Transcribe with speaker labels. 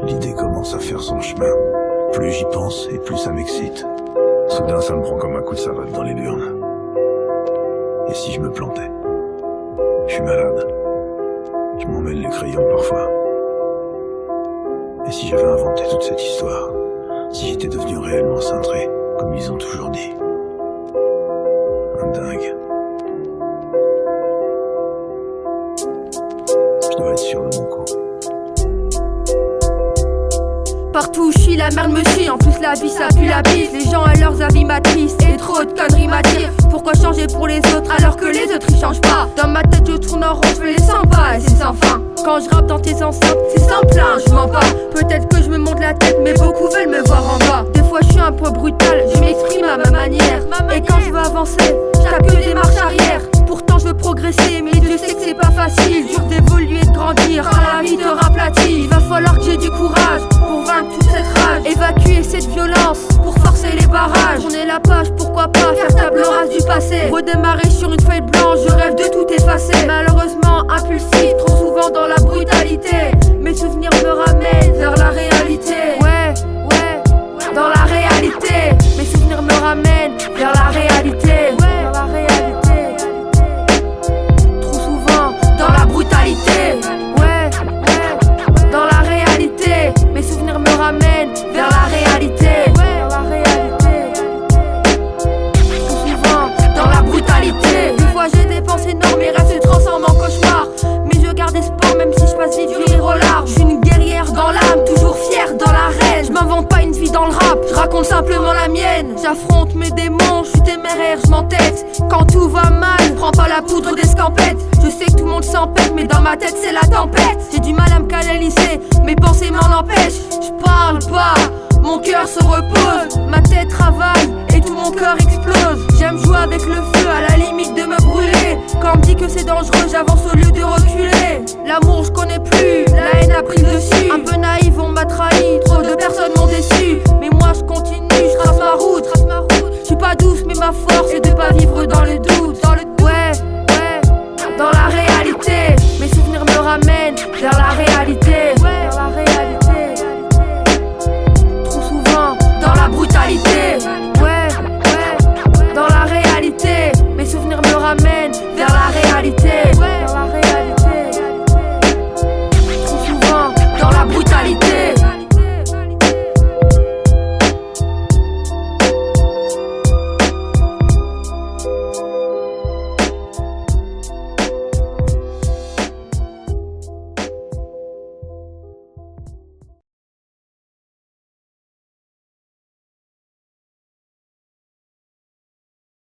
Speaker 1: L'idée commence à faire son chemin. Plus j'y pense et plus ça m'excite. Soudain ça me prend comme un coup de savate dans les burnes. Et si je me plantais? Je suis malade. Je m'emmêle les crayons parfois. Et si j'avais inventé toute cette histoire? Si j'étais devenu réellement cintré, comme ils ont toujours dit? Un dingue. Je dois être sûr de mon coup.
Speaker 2: Partout où je suis, la merde me suit. En plus la vie ça pue la bise. Les gens à leurs avis m'attristent et trop de conneries m'attirent. Pourquoi changer pour les autres alors que les autres ils changent pas? Dans ma tête je tourne en rond, je fais les 100 pas et c'est sans fin. Quand je rappe dans tes enceintes, c'est sans plein, je mens pas. Peut-être que je me monte la tête mais beaucoup veulent me voir en bas. Des fois je suis un peu brutal, je m'exprime à ma manière. Et quand je veux avancer, j'ai que des marches arrière. Pourtant je veux progresser mais je sais que c'est pas facile. Dur d'évoluer, de grandir quand la vie te raplatit. Il va falloir que j'ai du courage pour vaincre toute cette rage. Évacuer cette violence pour forcer les barrages. Tourner la page, pourquoi pas faire table rase du passé. Redémarrer sur une feuille blanche, je rêve de tout effacer. Malheureusement impulsif, trop souvent dans la brutalité. Mes souvenirs me ramènent vers la réalité. Ouais, dans la réalité. Mes souvenirs me ramènent vers la réalité. Dans la réalité. Trop souvent dans la brutalité. Ouais, dans la réalité. Mes souvenirs me ramènent vers la réalité. Dans la réalité. Trop souvent dans la brutalité. Des fois j'ai des pensées énormes, mes rêves se transforment en cauchemar. Mais je garde espoir même si je passe vite du rire au large. Je suis une guerrière dans l'âme, toujours fière dans l'arène. Je m'invente pas une vie dans le rap, je raconte simplement la mienne. J'affronte mes démons, je suis téméraire, je m'entête. Quand tout va mal, prends pas la poudre d'escampette. Je sais que tout le monde s'empête, mais dans ma tête c'est la tempête. J'ai du mal à me canaliser, mes pensées m'en empêchent. Je parle pas, mon cœur se repose. Ma tête travaille et tout mon cœur explose. J'aime jouer avec le feu à la limite de me brûler. Quand on me dit que c'est dangereux, j'avance au lieu de reculer. L'amour je connais plus, la haine a pris le dessus. Un peu naïf, on m'a trahi, trop de personnes m'ont déçu. Mais moi je continue, je trace ma route. Je suis pas douce mais ma force c'est de pas vivre dans le doute. Ouais, dans la réalité. Mes souvenirs me ramènent vers la réalité.